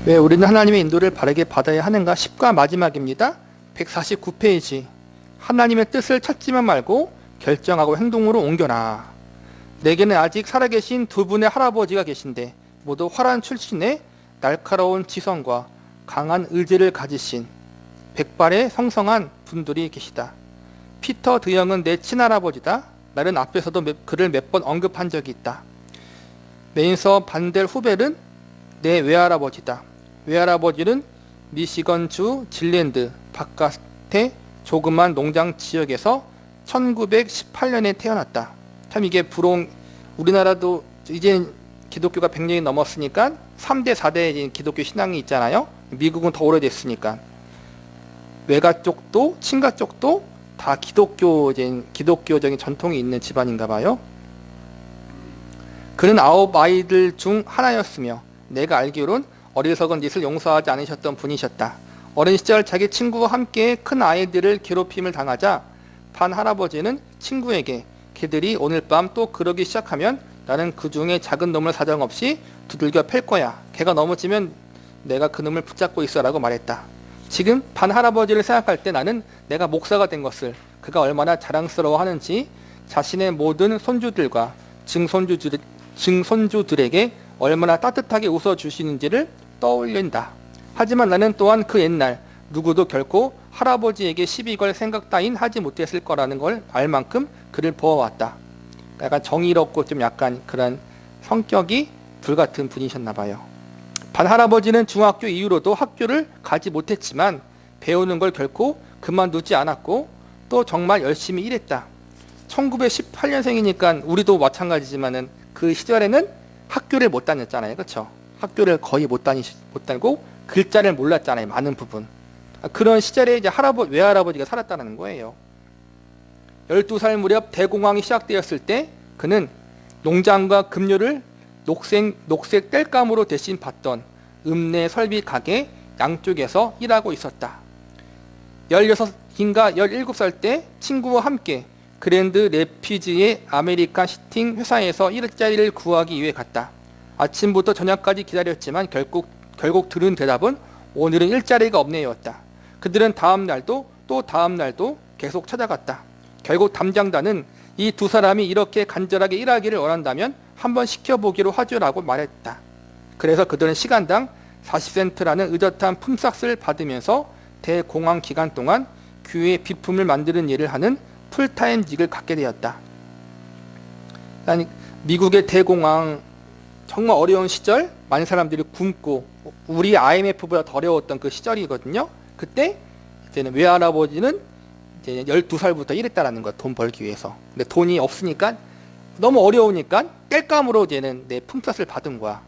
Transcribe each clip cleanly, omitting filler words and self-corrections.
왜 우리는 하나님의 인도를 바르게 받아야 하는가? 10과 마지막입니다. 149페이지. 하나님의 뜻을 찾지만 말고 결정하고 행동으로 옮겨라. 내게는 아직 살아계신 두 분의 할아버지가 계신데 모두 화란 출신의 날카로운 지성과 강한 의지를 가지신 백발의 성성한 분들이 계시다. 피터 드영은 내 친할아버지다. 나는 앞에서도 그를 몇 번 언급한 적이 있다. 메인서 반델 후벨은 내 외할아버지다. 외할아버지는 미시건주 질랜드 바깥의 조그만 농장 지역에서 1918년에 태어났다. 참 이게 부러운, 우리나라도 이제 기독교가 100년이 넘었으니까 3대 4대 기독교 신앙이 있잖아요. 미국은 더 오래됐으니까 외가 쪽도 친가 쪽도 다 기독교적인 전통이 있는 집안인가 봐요. 그는 9아이들 중 하나였으며 내가 알기로는 어리석은 짓을 용서하지 않으셨던 분이셨다. 어린 시절 자기 친구와 함께 큰 아이들을 괴롭힘을 당하자 반 할아버지는 친구에게 걔들이 오늘 밤 또 그러기 시작하면 나는 그 중에 작은 놈을 사정없이 두들겨 팰 거야. 걔가 넘어지면 내가 그 놈을 붙잡고 있어 라고 말했다. 지금 반 할아버지를 생각할 때 나는 내가 목사가 된 것을 그가 얼마나 자랑스러워하는지 자신의 모든 손주들과 증손주들에게 얼마나 따뜻하게 웃어주시는지를 떠올린다. 하지만 나는 또한 그 옛날 누구도 결코 할아버지에게 시비 걸 생각 따윈 하지 못했을 거라는 걸 알 만큼 그를 보아왔다. 약간 정의롭고 좀 약간 그런 성격이 불같은 분이셨나 봐요. 반 할아버지는 중학교 이후로도 학교를 가지 못했지만 배우는 걸 결코 그만두지 않았고 또 정말 열심히 일했다. 1918년생이니까 우리도 마찬가지지만은 그 시절에는 학교를 못 다녔잖아요. 그렇죠? 학교를 거의 못 다니고 글자를 몰랐잖아요. 많은 부분. 그런 시절에 이제 외할아버지가 살았다는 거예요. 12살 무렵 대공황이 시작되었을 때 그는 농장과 급료를 녹색 땔감으로 대신 받던 읍내 설비 가게 양쪽에서 일하고 있었다. 16인가 17살 때 친구와 함께 그랜드 레피지의 아메리칸 시팅 회사에서 일자리를 구하기 위해 갔다. 아침부터 저녁까지 기다렸지만 결국 들은 대답은 오늘은 일자리가 없네였다. 그들은 다음 날도 또 다음 날도 계속 찾아갔다. 결국 담장단은 이 두 사람이 이렇게 간절하게 일하기를 원한다면 한번 시켜보기로 하죠라고 말했다. 그래서 그들은 시간당 40센트라는 의젓한 품삯을 받으면서 대공황 기간 동안 교회 비품을 만드는 일을 하는 풀타임직을 갖게 되었다. 미국의 대공황 정말 어려운 시절, 많은 사람들이 굶고 우리 IMF보다 더 어려웠던 그 시절이거든요. 그때 이제는 외할아버지는 이제 12살부터 일했다라는 거야. 돈 벌기 위해서. 근데 돈이 없으니까 너무 어려우니까 땔감으로 이제는 내 품삯을 받은 거야.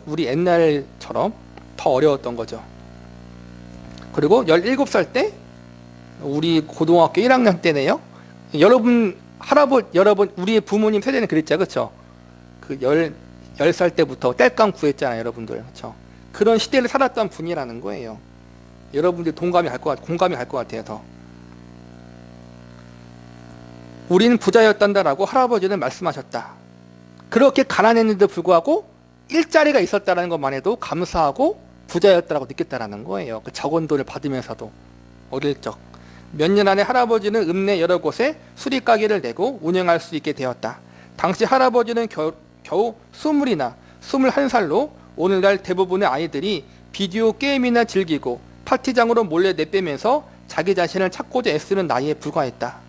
우리 옛날처럼 더 어려웠던 거죠. 그리고 17살 때 우리 고등학교 1학년 때네요. 여러분 우리의 부모님 세대는 그랬죠. 그렇죠? 그 10살 때부터 땔감 구했잖아요. 여러분들. 그렇죠? 그런 시대를 살았던 분이라는 거예요. 여러분들 공감이 갈 것 같아요. 더. 우리는 부자였단다라고 할아버지는 말씀하셨다. 그렇게 가난했는데도 불구하고 일자리가 있었다는 것만 해도 감사하고 부자였다라고 느꼈다라는 거예요. 그 적은 돈을 받으면서도 어릴 적. 몇 년 안에 할아버지는 읍내 여러 곳에 수리가게를 내고 운영할 수 있게 되었다. 당시 할아버지는 겨우 21살로 오늘날 대부분의 아이들이 비디오 게임이나 즐기고 파티장으로 몰래 내빼면서 자기 자신을 찾고자 애쓰는 나이에 불과했다.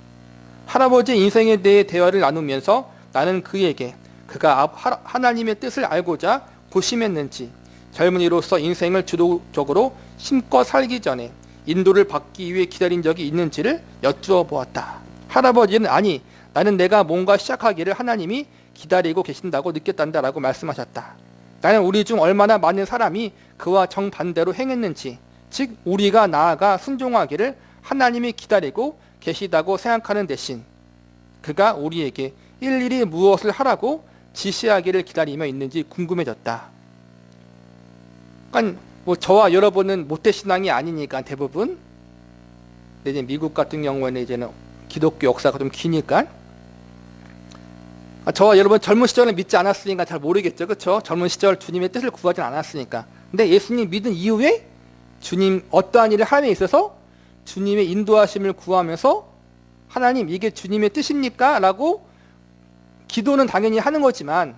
할아버지 인생에 대해 대화를 나누면서 나는 그에게 그가 하나님의 뜻을 알고자 고심했는지 젊은이로서 인생을 주도적으로 심껏 살기 전에 인도를 받기 위해 기다린 적이 있는지를 여쭈어 보았다. 할아버지는 아니, 나는 내가 뭔가 시작하기를 하나님이 기다리고 계신다고 느꼈단다라고 말씀하셨다. 나는 우리 중 얼마나 많은 사람이 그와 정반대로 행했는지, 즉 우리가 나아가 순종하기를 하나님이 기다리고 계시다고 생각하는 대신 그가 우리에게 일일이 무엇을 하라고 지시하기를 기다리며 있는지 궁금해졌다. 그러니까 저와 여러분은 모태신앙이 아니니까 대부분. 근데 이제 미국 같은 경우에는 이제는 기독교 역사가 좀 기니까 저와 여러분 젊은 시절에 믿지 않았으니까 잘 모르겠죠. 그렇죠? 젊은 시절 주님의 뜻을 구하지 않았으니까. 근데 예수님 믿은 이후에 주님 어떠한 일을 함에 있어서 주님의 인도하심을 구하면서 하나님 이게 주님의 뜻입니까? 라고 기도는 당연히 하는 거지만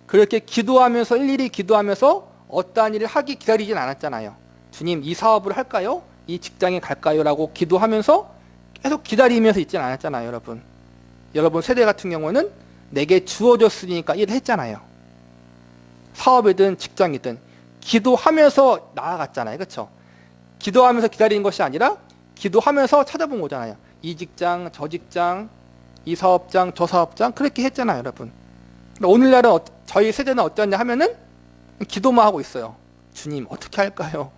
그렇게 기도하면서 일일이 기도하면서 어떠한 일을 하기 기다리진 않았잖아요. 주님 이 사업을 할까요? 이 직장에 갈까요? 라고 기도하면서 계속 기다리면서 있진 않았잖아요. 여러분 세대 같은 경우는 내게 주어졌으니까 일을 했잖아요. 사업이든 직장이든 기도하면서 나아갔잖아요. 그렇죠? 기도하면서 기다리는 것이 아니라 기도하면서 찾아본 거잖아요. 이 직장, 저 직장, 이 사업장, 저 사업장 그렇게 했잖아요. 여러분. 오늘날은 저희 세대는 어떠냐 하면은 기도만 하고 있어요. 주님 어떻게 할까요?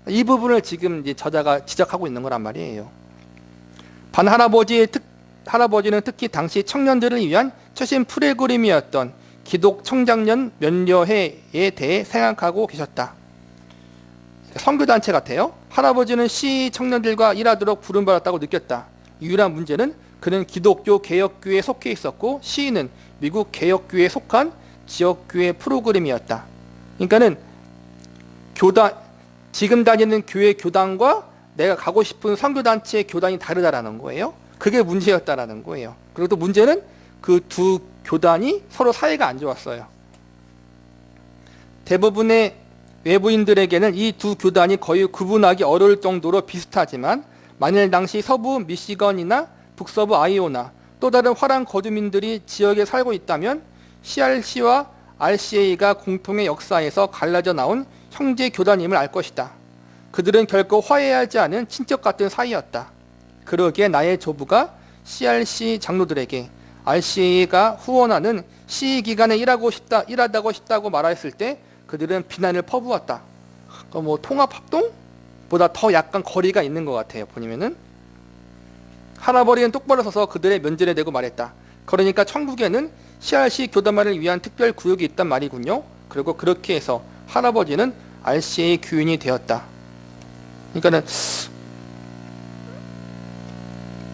이 부분을 지금 이제 저자가 지적하고 있는 거란 말이에요. 할아버지는 특히 당시 청년들을 위한 최신 프로그램이었던 기독 청장년 면려회에 대해 생각하고 계셨다. 선교단체 같아요. 할아버지는 시 청년들과 일하도록 부름받았다고 느꼈다. 유일한 문제는 그는 기독교 개혁교회에 속해 있었고 시인은 미국 개혁교회에 속한 지역교회 프로그램이었다. 그러니까는 지금 다니는 교회 교단과 내가 가고 싶은 선교단체의 교단이 다르다라는 거예요. 그게 문제였다라는 거예요. 그리고 또 문제는 그 두 교단이 서로 사이가 안 좋았어요. 대부분의 외부인들에게는 이 두 교단이 거의 구분하기 어려울 정도로 비슷하지만 만일 당시 서부 미시건이나 북서부 아이오나 또 다른 화랑 거주민들이 지역에 살고 있다면 CRC와 RCA가 공통의 역사에서 갈라져 나온 형제 교단임을 알 것이다. 그들은 결코 화해하지 않은 친척 같은 사이였다. 그러기에 나의 조부가 CRC 장로들에게 RCA가 후원하는 시기간에 일하다고 싶다고 말했을 때 그들은 비난을 퍼부었다. 뭐 통합합동보다 더 약간 거리가 있는 것 같아요. 보면은 할아버지는 똑바로 서서 그들의 면전에 대고 말했다. 그러니까 천국에는 CRC 교단만을 위한 특별 구역이 있단 말이군요. 그리고 그렇게 해서 할아버지는 RCA 교인이 되었다. 그러니까는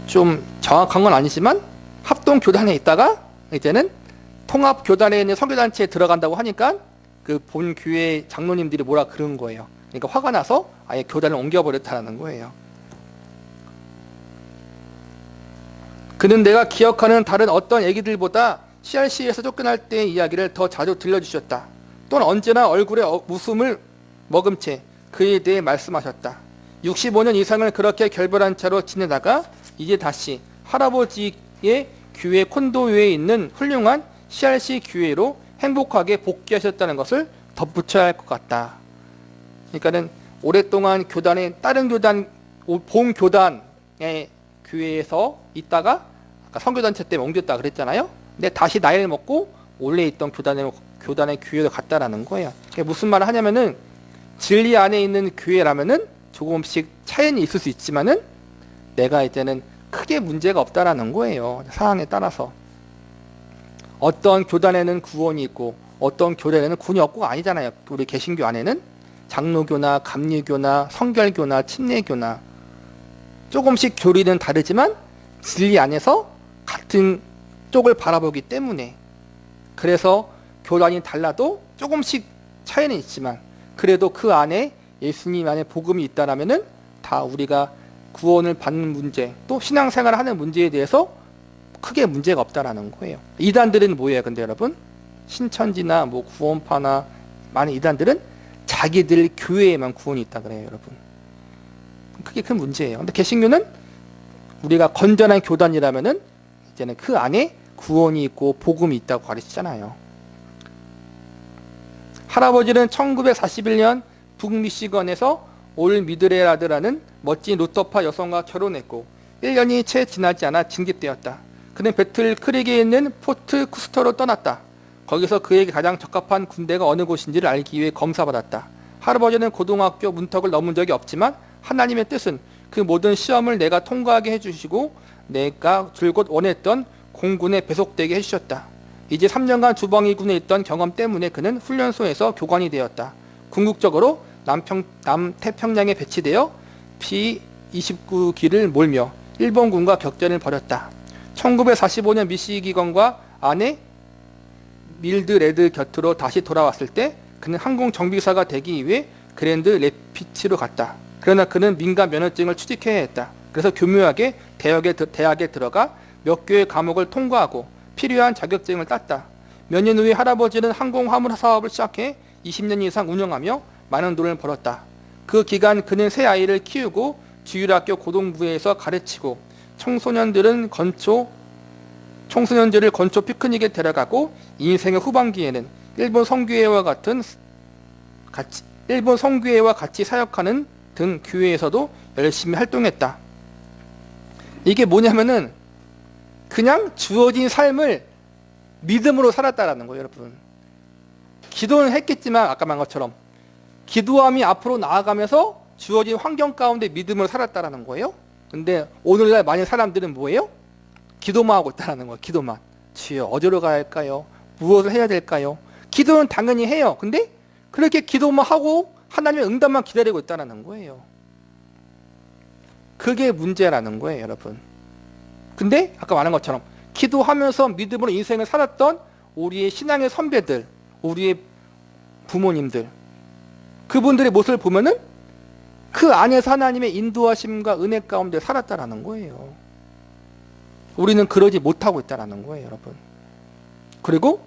좀 정확한 건 아니지만 합동 교단에 있다가 이제는 통합 교단에 있는 선교단체에 들어간다고 하니까 그 본 교회 장로님들이 뭐라 그런 거예요. 그러니까 화가 나서 아예 교단을 옮겨버렸다는 거예요. 그는 내가 기억하는 다른 어떤 얘기들보다 CRC에서 쫓겨날 때의 이야기를 더 자주 들려주셨다. 또는 언제나 얼굴에 웃음을 머금 채 그에 대해 말씀하셨다. 65년 이상을 그렇게 결별한 채로 지내다가 이제 다시 할아버지의 교회 콘도에 있는 훌륭한 CRC 교회로 행복하게 복귀하셨다는 것을 덧붙여야 할 것 같다. 그러니까는 오랫동안 다른 교단, 본 교단의 교회에서 있다가 아까 선교단체 때문에 옮겼다 그랬잖아요. 근데 다시 나이를 먹고 원래 있던 교단의 교회로 갔다라는 거예요. 무슨 말을 하냐면은 진리 안에 있는 교회라면은 조금씩 차이는 있을 수 있지만은 내가 이제는 크게 문제가 없다라는 거예요. 상황에 따라서. 어떤 교단에는 구원이 있고 어떤 교단에는 구원이 없고가 아니잖아요. 우리 개신교 안에는 장로교나 감리교나 성결교나 침례교나 조금씩 교리는 다르지만 진리 안에서 같은 쪽을 바라보기 때문에 그래서 교단이 달라도 조금씩 차이는 있지만 그래도 그 안에 예수님 안에 복음이 있다라면은 다 우리가 구원을 받는 문제 또 신앙생활을 하는 문제에 대해서 크게 문제가 없다라는 거예요. 이단들은 뭐예요? 근데 여러분 신천지나 뭐 구원파나 많은 이단들은 자기들 교회에만 구원이 있다 그래요. 여러분 그게 큰 문제예요. 근데 개신교는 우리가 건전한 교단이라면은 이제는 그 안에 구원이 있고 복음이 있다고 가르치잖아요. 할아버지는 1941년 북미시건에서 올 미드레라드라는 멋진 루터파 여성과 결혼했고 1년이 채 지나지 않아 징집되었다. 그는 배틀 크릭에 있는 포트 쿠스터로 떠났다. 거기서 그에게 가장 적합한 군대가 어느 곳인지를 알기 위해 검사받았다. 할아버지는 고등학교 문턱을 넘은 적이 없지만 하나님의 뜻은 그 모든 시험을 내가 통과하게 해주시고 내가 줄곧 원했던 공군에 배속되게 해주셨다. 이제 3년간 주방위군에 있던 경험 때문에 그는 훈련소에서 교관이 되었다. 궁극적으로 남태평양에 배치되어 B-29기를 몰며 일본군과 격전을 벌였다. 1945년 미시기건과 아내 밀드레드 곁으로 다시 돌아왔을 때 그는 항공 정비사가 되기 위해 그랜드 레피츠로 갔다. 그러나 그는 민간 면허증을 취득해야 했다. 그래서 교묘하게 대학에 들어가 몇 개의 과목을 통과하고 필요한 자격증을 땄다. 몇 년 후에 할아버지는 항공 화물 사업을 시작해 20년 이상 운영하며 많은 돈을 벌었다. 그 기간 그는 세 아이를 키우고 주일학교 고등부에서 가르치고 청소년들을 건초 피크닉에 데려가고 인생의 후반기에는 일본 성교회와 같이 사역하는 등 교회에서도 열심히 활동했다. 이게 뭐냐면은 그냥 주어진 삶을 믿음으로 살았다라는 거예요, 여러분. 기도는 했겠지만 아까 말한 것처럼 기도함이 앞으로 나아가면서 주어진 환경 가운데 믿음으로 살았다라는 거예요. 근데 오늘날 많은 사람들은 뭐예요? 기도만 하고 있다라는 거예요. 기도만. 주여 어디로 가야 할까요? 무엇을 해야 될까요? 기도는 당연히 해요. 근데 그렇게 기도만 하고 하나님의 응답만 기다리고 있다는 거예요. 그게 문제라는 거예요, 여러분. 근데 아까 말한 것처럼 기도하면서 믿음으로 인생을 살았던 우리의 신앙의 선배들, 우리의 부모님들, 그분들의 모습을 보면은 그 안에서 하나님의 인도하심과 은혜 가운데 살았다라는 거예요. 우리는 그러지 못하고 있다라는 거예요, 여러분. 그리고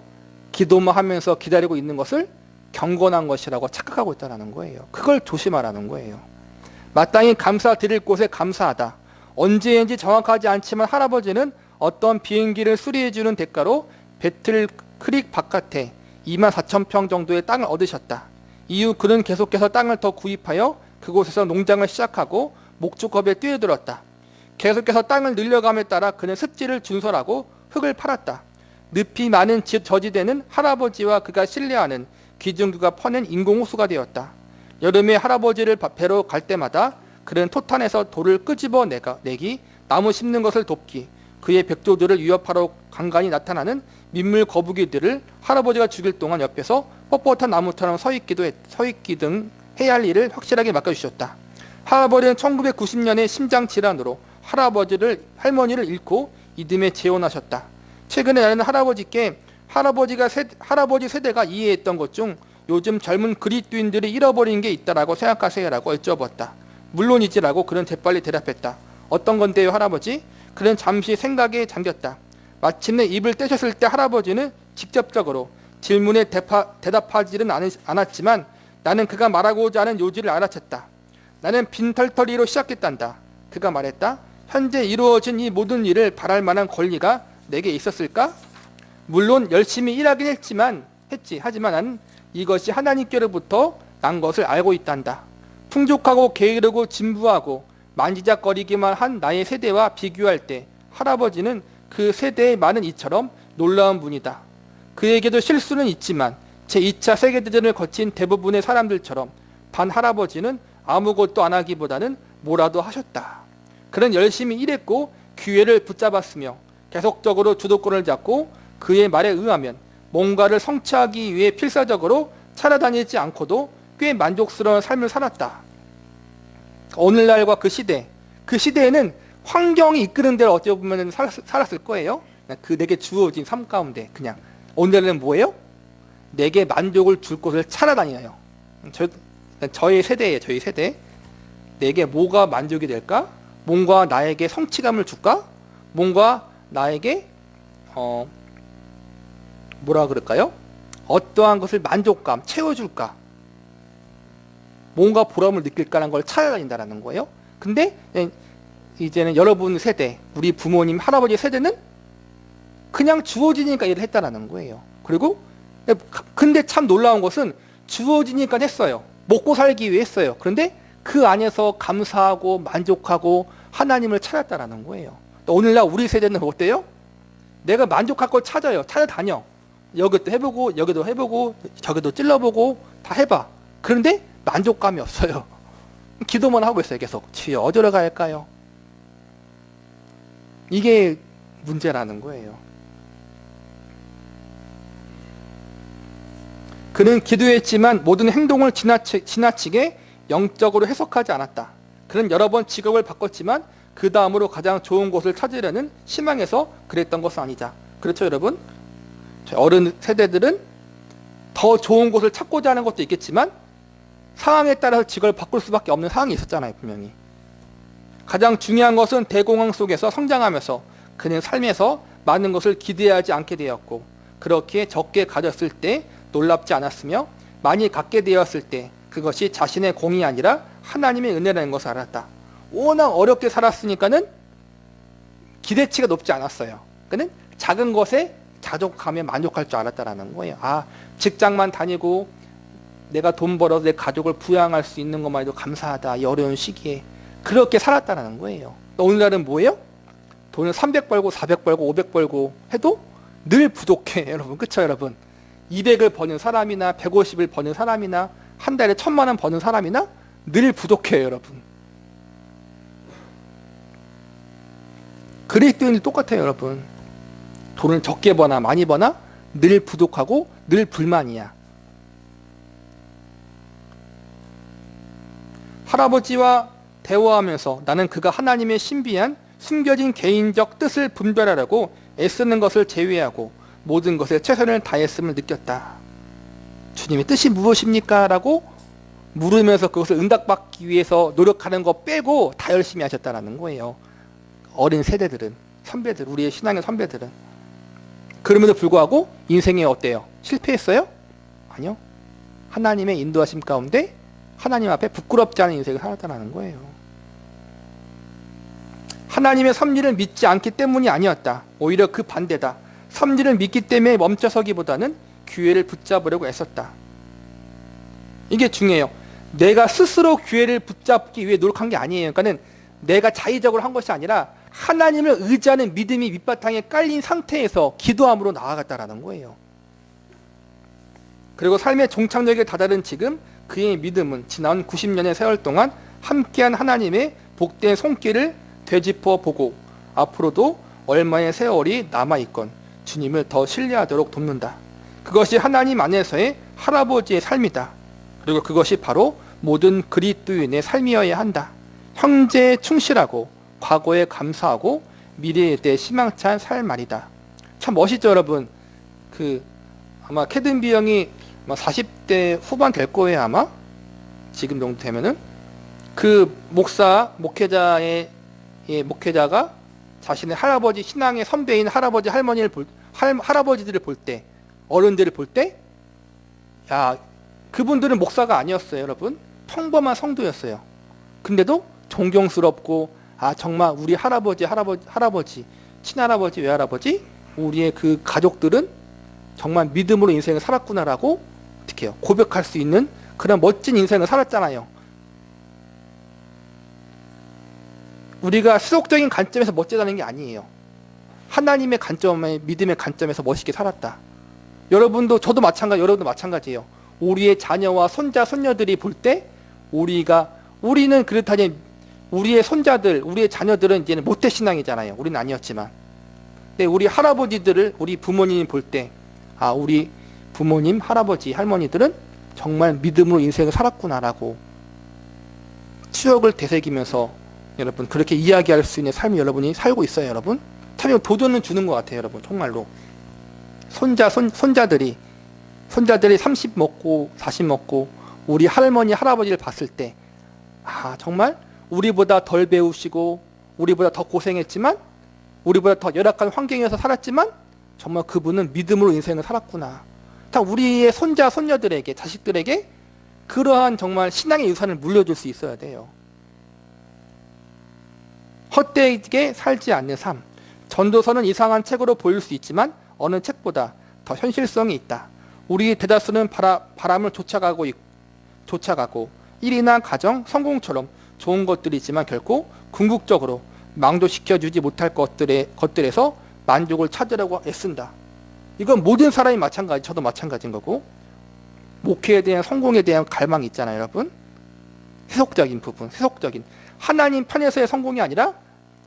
기도만 하면서 기다리고 있는 것을 경건한 것이라고 착각하고 있다는 거예요. 그걸 조심하라는 거예요. 마땅히 감사드릴 곳에 감사하다. 언제인지 정확하지 않지만 할아버지는 어떤 비행기를 수리해주는 대가로 배틀 크릭 바깥에 24,000평 정도의 땅을 얻으셨다. 이후 그는 계속해서 땅을 더 구입하여 그곳에서 농장을 시작하고 목축업에 뛰어들었다. 계속해서 땅을 늘려감에 따라 그는 습지를 준설하고 흙을 팔았다. 늪이 많은 저지대는 할아버지와 그가 신뢰하는 기중교가 퍼낸 인공호수가 되었다. 여름에 할아버지를 뵈러 갈 때마다 그는 토탄에서 돌을 끄집어 내기, 나무 심는 것을 돕기, 그의 백조들을 위협하러 간간히 나타나는 민물 거북이들을 할아버지가 죽일 동안 옆에서 뻣뻣한 나무처럼 서 있기 등 해야 할 일을 확실하게 맡겨주셨다. 할아버지는 1990년에 심장질환으로 할머니를 잃고 이듬해 재혼하셨다. 최근에 나는 할아버지 세대가 이해했던 것 중 요즘 젊은 그리스도인들이 잃어버린 게 있다라고 생각하세요? 라고 여쭤봤다. 물론이지라고 그는 재빨리 대답했다. 어떤 건데요, 할아버지? 그는 잠시 생각에 잠겼다. 마침내 입을 떼셨을 때 할아버지는 직접적으로 질문에 대답하지는 않았지만 나는 그가 말하고자 하는 요지를 알아챘다. 나는 빈털터리로 시작했단다. 그가 말했다. 현재 이루어진 이 모든 일을 바랄 만한 권리가 내게 있었을까? 물론 열심히 일하긴 하지만 나는 이것이 하나님께로부터 난 것을 알고 있단다. 풍족하고 게으르고 진부하고 만지작거리기만 한 나의 세대와 비교할 때 할아버지는 그 세대의 많은 이처럼 놀라운 분이다. 그에게도 실수는 있지만 제2차 세계대전을 거친 대부분의 사람들처럼 단 할아버지는 아무것도 안 하기보다는 뭐라도 하셨다. 그는 열심히 일했고 기회를 붙잡았으며 계속적으로 주도권을 잡고 그의 말에 의하면 뭔가를 성취하기 위해 필사적으로 찾아다니지 않고도 꽤 만족스러운 삶을 살았다. 오늘날과 그 시대에는 환경이 이끄는 대로 어찌 보면 살았을 거예요. 내게 주어진 삶 가운데 그냥. 오늘날은 뭐예요? 내게 만족을 줄 곳을 찾아다녀요. 저희 세대예요. 저희 세대. 내게 뭐가 만족이 될까? 뭔가 나에게 성취감을 줄까? 뭔가 나에게 뭐라 그럴까요? 어떠한 것을 만족감, 채워줄까? 뭔가 보람을 느낄까라는 걸 찾아다닌다는 거예요. 근데 이제는 여러분 세대, 우리 부모님, 할아버지 세대는 그냥 주어지니까 일을 했다는 거예요. 그리고 근데 참 놀라운 것은 주어지니까 했어요. 먹고 살기 위해 했어요. 그런데 그 안에서 감사하고 만족하고 하나님을 찾았다는 거예요. 오늘날 우리 세대는 어때요? 내가 만족할 걸 찾아다녀. 여기도 해보고 여기도 해보고 저기도 찔러보고 다 해봐. 그런데 만족감이 없어요. 기도만 하고 있어요. 계속. 주여 어디로 가야 할까요? 이게 문제라는 거예요. 그는 기도했지만 모든 행동을 지나치게 영적으로 해석하지 않았다. 그는 여러 번 직업을 바꿨지만 그 다음으로 가장 좋은 곳을 찾으려는 희망에서 그랬던 것은 아니다. 그렇죠, 여러분? 어른 세대들은 더 좋은 곳을 찾고자 하는 것도 있겠지만 상황에 따라서 직업을 바꿀 수밖에 없는 상황이 있었잖아요. 분명히. 가장 중요한 것은 대공황 속에서 성장하면서 그는 삶에서 많은 것을 기대하지 않게 되었고, 그렇게 적게 가졌을 때 놀랍지 않았으며 많이 갖게 되었을 때 그것이 자신의 공이 아니라 하나님의 은혜라는 것을 알았다. 워낙 어렵게 살았으니까는 기대치가 높지 않았어요. 그는 작은 것에 자족하며 만족할 줄 알았다라는 거예요. 직장만 다니고 내가 돈 벌어서 내 가족을 부양할 수 있는 것만 해도 감사하다. 이 어려운 시기에. 그렇게 살았다는 거예요. 오늘날은 뭐예요? 돈을 300 벌고 400 벌고 500 벌고 해도 늘 부족해. 여러분, 그쵸 여러분? 200을 버는 사람이나 150을 버는 사람이나 한 달에 1000만 원 버는 사람이나 늘 부족해요. 여러분. 그리스도인이 똑같아요. 여러분. 돈을 적게 버나 많이 버나 늘 부족하고 늘 불만이야. 할아버지와 대화하면서 나는 그가 하나님의 신비한 숨겨진 개인적 뜻을 분별하려고 애쓰는 것을 제외하고 모든 것에 최선을 다했음을 느꼈다. 주님의 뜻이 무엇입니까? 라고 물으면서 그것을 응답받기 위해서 노력하는 거 빼고 다 열심히 하셨다는 거예요. 어린 세대들은, 선배들, 우리의 신앙의 선배들은. 그럼에도 불구하고 인생에 어때요? 실패했어요? 아니요. 하나님의 인도하심 가운데 하나님 앞에 부끄럽지 않은 인생을 살았다는 거예요. 하나님의 섭리를 믿지 않기 때문이 아니었다. 오히려 그 반대다. 섭리를 믿기 때문에 멈춰서기보다는 기회를 붙잡으려고 애썼다. 이게 중요해요. 내가 스스로 기회를 붙잡기 위해 노력한 게 아니에요. 그러니까는 내가 자의적으로 한 것이 아니라 하나님을 의지하는 믿음이 밑바탕에 깔린 상태에서 기도함으로 나아갔다라는 거예요. 그리고 삶의 종착역에 다다른 지금 그의 믿음은 지난 90년의 세월 동안 함께한 하나님의 복된 손길을 되짚어 보고 앞으로도 얼마의 세월이 남아있건 주님을 더 신뢰하도록 돕는다. 그것이 하나님 안에서의 할아버지의 삶이다. 그리고 그것이 바로 모든 그리스도인의 삶이어야 한다. 형제에 충실하고 과거에 감사하고 미래에 대해 희망찬 삶 말이다. 참 멋있죠 여러분. 아마 캐든비 형이 40대 후반 될 거예요 아마. 지금 정도 되면은 그 목회자가 자신의 할아버지 신앙의 선배인 할아버지 할아버지들을 볼 때, 어른들을 볼 때, 그분들은 목사가 아니었어요 여러분. 평범한 성도였어요. 근데도 존경스럽고 정말 우리 할아버지, 친할아버지, 외할아버지, 우리의 그 가족들은 정말 믿음으로 인생을 살았구나라고 어떻게 해요? 고백할 수 있는 그런 멋진 인생을 살았잖아요. 우리가 세속적인 관점에서 멋지다는 게 아니에요. 하나님의 관점에, 믿음의 관점에서 멋있게 살았다. 여러분도 마찬가지예요. 우리의 자녀와 손자, 손녀들이 볼 때 우리는 그렇다니 우리의 손자들, 우리의 자녀들은 이제는 모태신앙이잖아요. 우리는 아니었지만. 근데 우리 할아버지들을, 우리 부모님이 볼 때, 우리 부모님, 할아버지, 할머니들은 정말 믿음으로 인생을 살았구나라고 추억을 되새기면서 여러분 그렇게 이야기할 수 있는 삶을 여러분이 살고 있어요. 여러분 참 도전은 주는 것 같아요. 여러분 정말로 손자들이 30 먹고 40 먹고 우리 할머니 할아버지를 봤을 때 정말 우리보다 덜 배우시고 우리보다 더 고생했지만 우리보다 더 열악한 환경에서 살았지만 정말 그분은 믿음으로 인생을 살았구나. 우리의 손자 손녀들에게, 자식들에게 그러한 정말 신앙의 유산을 물려줄 수 있어야 돼요. 헛되게 살지 않는 삶. 전도서는 이상한 책으로 보일 수 있지만 어느 책보다 더 현실성이 있다. 우리 대다수는 바람을 쫓아가고 일이나 가정, 성공처럼 좋은 것들이지만 결코 궁극적으로 만족시켜주지 못할 것들에서 만족을 찾으려고 애쓴다. 이건 모든 사람이 마찬가지, 저도 마찬가지인 거고, 목회에 대한 성공에 대한 갈망이 있잖아요 여러분. 세속적인 부분, 하나님 편에서의 성공이 아니라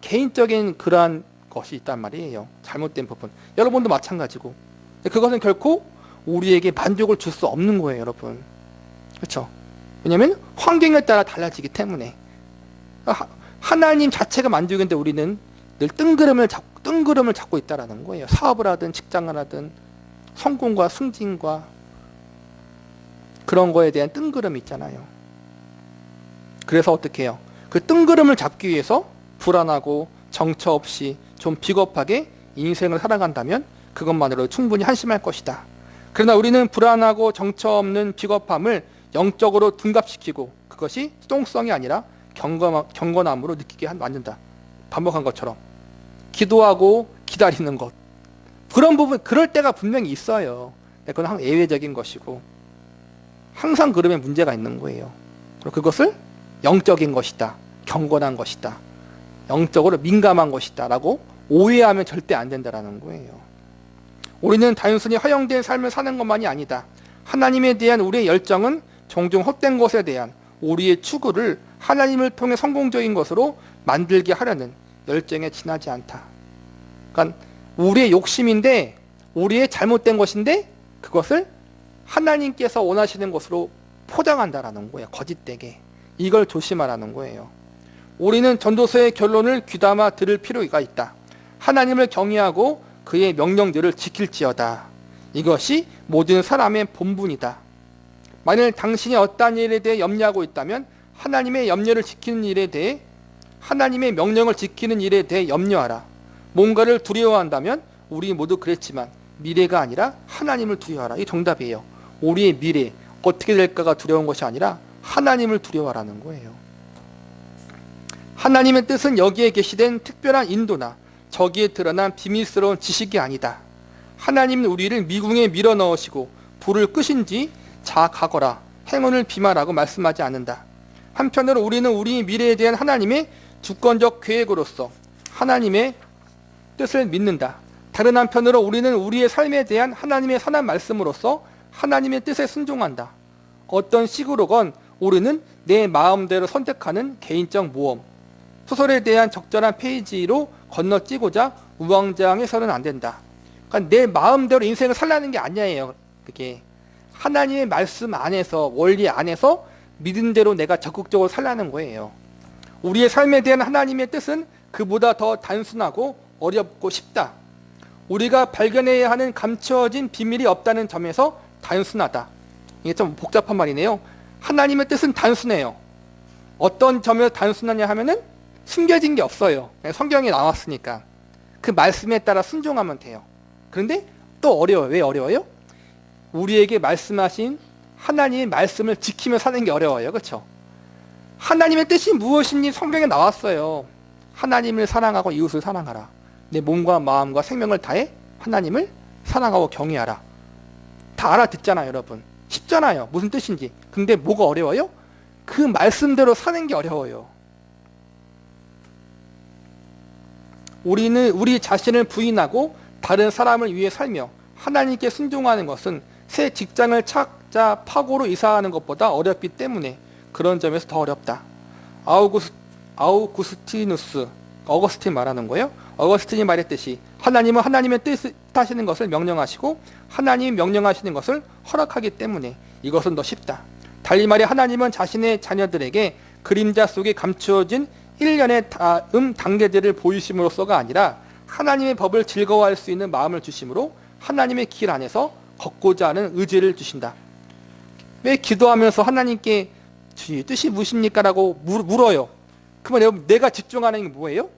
개인적인 그러한 것이 있단 말이에요. 잘못된 부분. 여러분도 마찬가지고. 그것은 결코 우리에게 만족을 줄 수 없는 거예요 여러분. 그렇죠? 왜냐하면 환경에 따라 달라지기 때문에. 하나님 자체가 만족인데 우리는 늘 뜬구름을 잡고 있다라는 거예요. 사업을 하든 직장을 하든 성공과 승진과 그런 거에 대한 뜬구름이 있잖아요. 그래서 어떻게 해요? 그 뜬구름을 잡기 위해서 불안하고 정처 없이 좀 비겁하게 인생을 살아간다면 그것만으로 충분히 한심할 것이다. 그러나 우리는 불안하고 정처 없는 비겁함을 영적으로 둔갑시키고 그것이 수동성이 아니라 경건함으로 느끼게 만든다. 반복한 것처럼 기도하고 기다리는 것, 그런 부분, 그럴 때가 분명히 있어요. 그건 예외적인 것이고 항상 그러면 문제가 있는 거예요. 그리고 그것을 영적인 것이다, 경건한 것이다, 영적으로 민감한 것이다 라고 오해하면 절대 안 된다는 거예요. 우리는 단순히 허용된 삶을 사는 것만이 아니다. 하나님에 대한 우리의 열정은 종종 헛된 것에 대한 우리의 추구를 하나님을 통해 성공적인 것으로 만들게 하려는 열정에 지나지 않다. 그러니까 우리의 욕심인데, 우리의 잘못된 것인데 그것을 하나님께서 원하시는 것으로 포장한다라는 거예요. 거짓되게. 이걸 조심하라는 거예요. 우리는 전도서의 결론을 귀담아 들을 필요가 있다. 하나님을 경외하고 그의 명령들을 지킬지어다. 이것이 모든 사람의 본분이다. 만일 당신이 어떠한 일에 대해 염려하고 있다면 하나님의 염려를 지키는 일에 대해, 하나님의 명령을 지키는 일에 대해 염려하라. 뭔가를 두려워한다면 우리 모두 그랬지만 미래가 아니라 하나님을 두려워하라. 이게 정답이에요. 우리의 미래 어떻게 될까가 두려운 것이 아니라 하나님을 두려워하라는 거예요. 하나님의 뜻은 여기에 게시된 특별한 인도나 저기에 드러난 비밀스러운 지식이 아니다. 하나님은 우리를 미궁에 밀어넣으시고 불을 끄신 뒤 자가거라 행운을 비말하고 말씀하지 않는다. 한편으로 우리는 우리 미래에 대한 하나님의 주권적 계획으로서 하나님의 뜻을 믿는다. 다른 한편으로 우리는 우리의 삶에 대한 하나님의 선한 말씀으로서 하나님의 뜻에 순종한다. 어떤 식으로건 우리는 내 마음대로 선택하는 개인적 모험, 소설에 대한 적절한 페이지로 건너뛰고자 우왕좌왕해서는 안 된다. 그러니까 내 마음대로 인생을 살라는 게 아니에요. 그게 하나님의 말씀 안에서, 원리 안에서 믿은 대로 내가 적극적으로 살라는 거예요. 우리의 삶에 대한 하나님의 뜻은 그보다 더 단순하고 어렵고 쉽다. 우리가 발견해야 하는 감추어진 비밀이 없다는 점에서 단순하다. 이게 좀 복잡한 말이네요. 하나님의 뜻은 단순해요. 어떤 점에서 단순하냐 하면은 숨겨진 게 없어요. 성경에 나왔으니까. 그 말씀에 따라 순종하면 돼요. 그런데 또 어려워요. 왜 어려워요? 우리에게 말씀하신 하나님의 말씀을 지키며 사는 게 어려워요. 그렇죠? 하나님의 뜻이 무엇인지 성경에 나왔어요. 하나님을 사랑하고 이웃을 사랑하라. 내 몸과 마음과 생명을 다해 하나님을 사랑하고 경외하라. 다 알아듣잖아요, 여러분. 쉽잖아요. 무슨 뜻인지. 근데 뭐가 어려워요? 그 말씀대로 사는 게 어려워요. 우리는 우리 자신을 부인하고 다른 사람을 위해 살며 하나님께 순종하는 것은 새 직장을 찾자 파고로 이사하는 것보다 어렵기 때문에 그런 점에서 더 어렵다. 어거스틴 말하는 거예요. 어거스틴이 말했듯이 하나님은 하나님의 뜻하시는 것을 명령하시고 하나님이 명령하시는 것을 허락하기 때문에 이것은 더 쉽다. 달리 말해 하나님은 자신의 자녀들에게 그림자 속에 감추어진 일련의 다음 단계들을 보이심으로써가 아니라 하나님의 법을 즐거워할 수 있는 마음을 주심으로 하나님의 길 안에서 걷고자 하는 의지를 주신다. 왜 기도하면서 하나님께 주의 뜻이 무엇입니까? 라고 물어요. 그러면 내가 집중하는 게 뭐예요?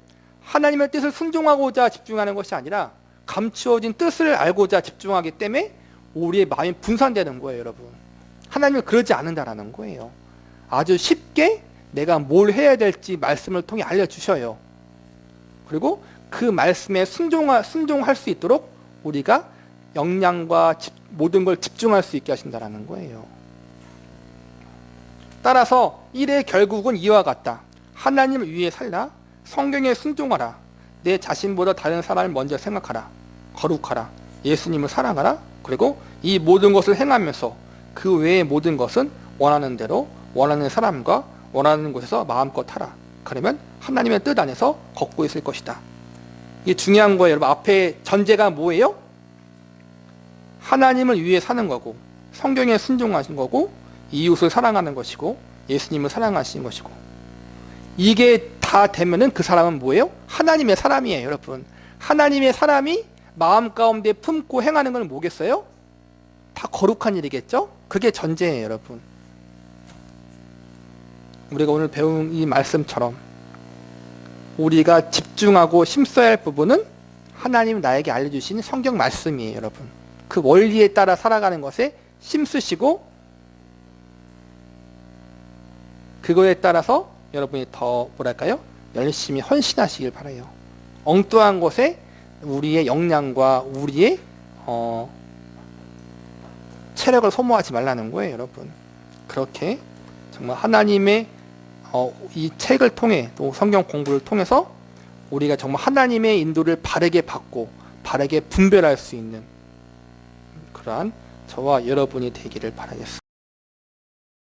하나님의 뜻을 순종하고자 집중하는 것이 아니라 감추어진 뜻을 알고자 집중하기 때문에 우리의 마음이 분산되는 거예요, 여러분. 하나님은 그러지 않는다라는 거예요. 아주 쉽게 내가 뭘 해야 될지 말씀을 통해 알려주셔요. 그리고 그 말씀에 순종할 수 있도록 우리가 역량과 모든 걸 집중할 수 있게 하신다라는 거예요. 따라서 일의 결국은 이와 같다. 하나님을 위해 살라. 성경에 순종하라. 내 자신보다 다른 사람을 먼저 생각하라. 거룩하라. 예수님을 사랑하라. 그리고 이 모든 것을 행하면서 그 외의 모든 것은 원하는 대로 원하는 사람과 원하는 곳에서 마음껏 하라. 그러면 하나님의 뜻 안에서 걷고 있을 것이다. 이게 중요한 거예요. 여러분, 앞에 전제가 뭐예요? 하나님을 위해 사는 거고, 성경에 순종하신 거고, 이웃을 사랑하는 것이고, 예수님을 사랑하시는 것이고, 이게 다 되면은 그 사람은 뭐예요? 하나님의 사람이에요, 여러분. 하나님의 사람이 마음 가운데 품고 행하는 건 뭐겠어요? 다 거룩한 일이겠죠? 그게 전제예요, 여러분. 우리가 오늘 배운 이 말씀처럼 우리가 집중하고 힘써야 할 부분은 하나님 나에게 알려주신 성경 말씀이에요, 여러분. 그 원리에 따라 살아가는 것에 힘쓰시고 그거에 따라서 여러분이 더 뭐랄까요? 열심히 헌신하시길 바라요. 엉뚱한 것에 우리의 역량과 우리의 체력을 소모하지 말라는 거예요, 여러분. 그렇게 정말 하나님의 이 책을 통해 또 성경 공부를 통해서 우리가 정말 하나님의 인도를 바르게 받고 바르게 분별할 수 있는 그러한 저와 여러분이 되기를 바라겠습니다.